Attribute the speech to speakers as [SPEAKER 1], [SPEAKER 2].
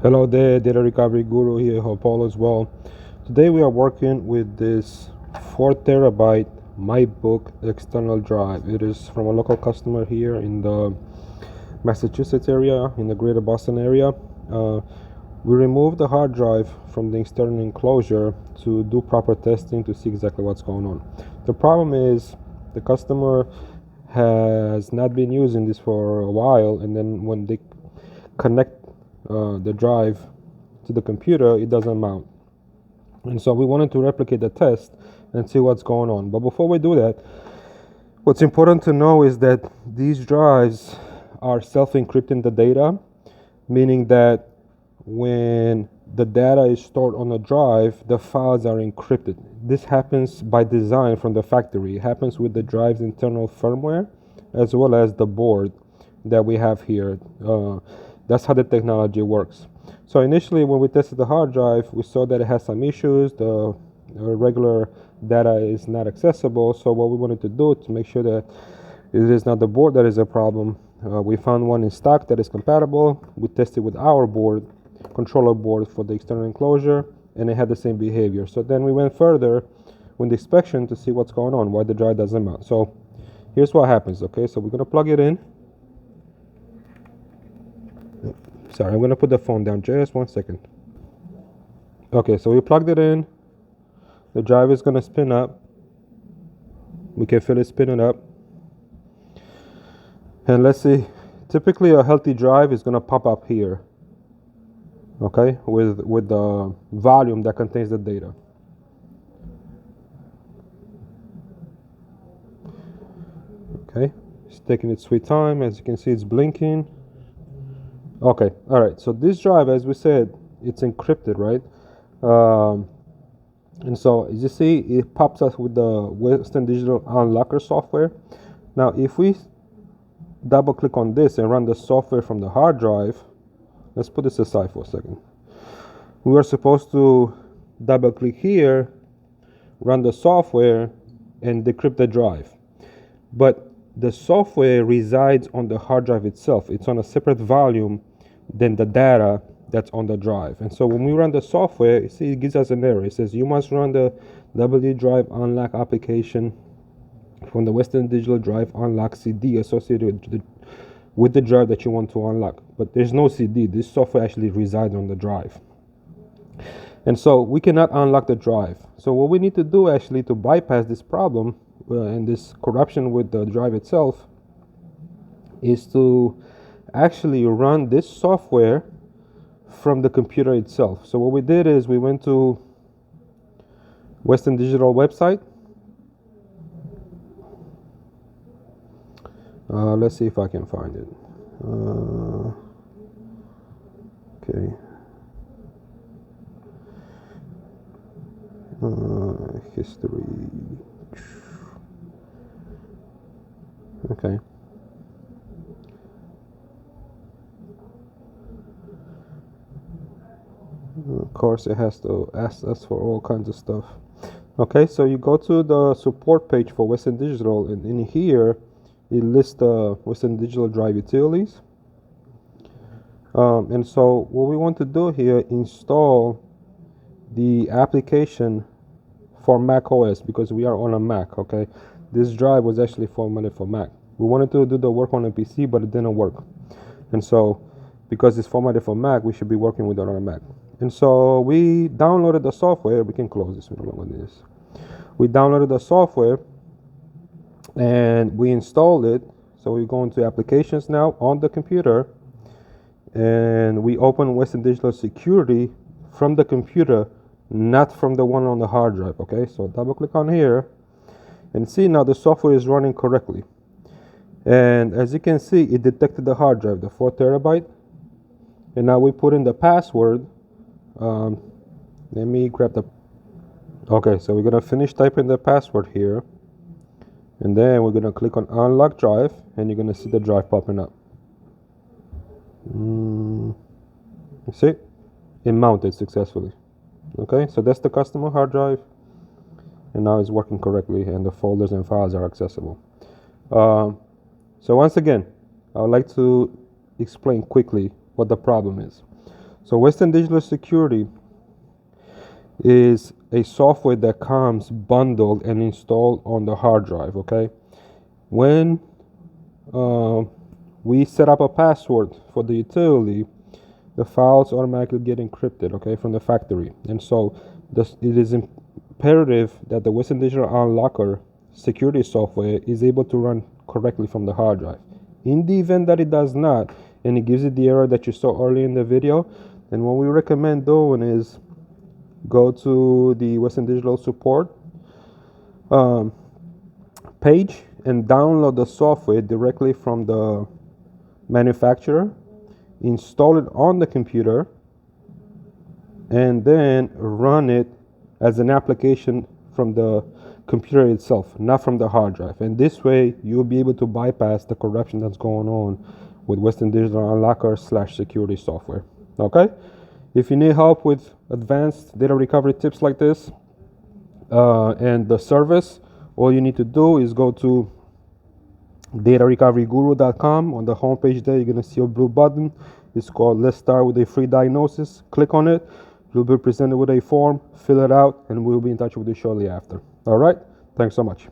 [SPEAKER 1] Hello there, data recovery guru here. Hope all is well. Today we are working with this 4 terabyte MyBook external drive. It is from a local customer here in the Massachusetts area, in the greater Boston area. We removed the hard drive from the external enclosure to do proper testing to see exactly what's going on. The problem is the customer has not been using this for a while, and then when they connect the drive to the computer, it doesn't mount. And so we wanted to replicate the test and see what's going on. But before we do that, what's important to know is that these drives are self-encrypting the data, meaning that when the data is stored on the drive, the files are encrypted. This happens by design from the factory. It happens with the drive's internal firmware as well as the board that we have here. That's how the technology works. So initially when we tested the hard drive, we saw that it has some issues. The regular data is not accessible. So what we wanted to do to make sure that it is not the board that is a problem, we found one in stock that is compatible. We tested with our board, controller board for the external enclosure, and it had the same behavior. So then we went further with the inspection to see what's going on, why the drive doesn't mount. So here's what happens. Okay, so we're going to plug it in. Sorry, I'm going to put the phone down just 1 second. Okay, so we plugged it in. The drive is going to spin up. We can feel it spinning up. And let's see, typically a healthy drive is going to pop up here, okay, with the volume that contains the data. Okay, it's taking its sweet time. As you can see, it's blinking. Okay, all right, so this drive, as we said, it's encrypted, right? And so as you see, it pops up with the Western Digital Unlocker software. Now if we double click on this and run the software from the hard drive, let's put this aside for a second. We are supposed to double click here, run the software, and decrypt the drive. But the software resides on the hard drive itself. It's on a separate volume than the data that's on the drive. And so when we run the software, you see it gives us an error. It says you must run the W drive unlock application from the Western Digital Drive Unlock CD associated with the drive that you want to unlock. But there's no CD. This software actually resides on the drive. And so we cannot unlock the drive. So what we need to do actually to bypass this problem and this corruption with the drive itself is to actually run this software from the computer itself. So what we did is we went to Western Digital website. Let's see if I can find it. Okay. History. Okay. Of course, it has to ask us for all kinds of stuff. Okay, so you go to the support page for Western Digital, and in here it lists the Western Digital drive utilities. And so what we want to do here, install the application for Mac OS, because we are on a Mac. Okay, this drive was actually formatted for Mac. We wanted to do the work on a PC, but it didn't work. And so because it's formatted for Mac, we should be working with it on a Mac. And so we downloaded the software. We can close this. We don't know what it is. We downloaded the software and we installed it. So we go into applications now on the computer, and we open Western Digital Security from the computer, not from the one on the hard drive. Okay, so double click on here and see now the software is running correctly. And as you can see, it detected the hard drive, the 4 terabyte. And now we put in the password. Let me grab the. Okay, so we're gonna finish typing the password here, and then we're gonna click on unlock drive, and you're gonna see the drive popping up. You see, it mounted successfully. Okay, so that's the customer hard drive, and now it's working correctly, and the folders and files are accessible. So once again, I would like to explain quickly what the problem is. So Western Digital Security is a software that comes bundled and installed on the hard drive. Okay, when we set up a password for the utility, the files automatically get encrypted, okay, from the factory. And so it is imperative that the Western Digital Unlocker security software is able to run correctly from the hard drive. In the event that it does not, and it gives you the error that you saw earlier in the video, then what we recommend doing is go to the Western Digital support page and download the software directly from the manufacturer, install it on the computer, and then run it as an application from the computer itself, not from the hard drive. And this way you'll be able to bypass the corruption that's going on with Western Digital Unlocker / security software. Okay, if you need help with advanced data recovery tips like this and the service, all you need to do is go to datarecoveryguru.com. On the homepage there, you're going to see a blue button. It's called Let's Start with a Free Diagnosis. Click on it. You'll be presented with a form. Fill it out, and we'll be in touch with you shortly after. All right? Thanks so much.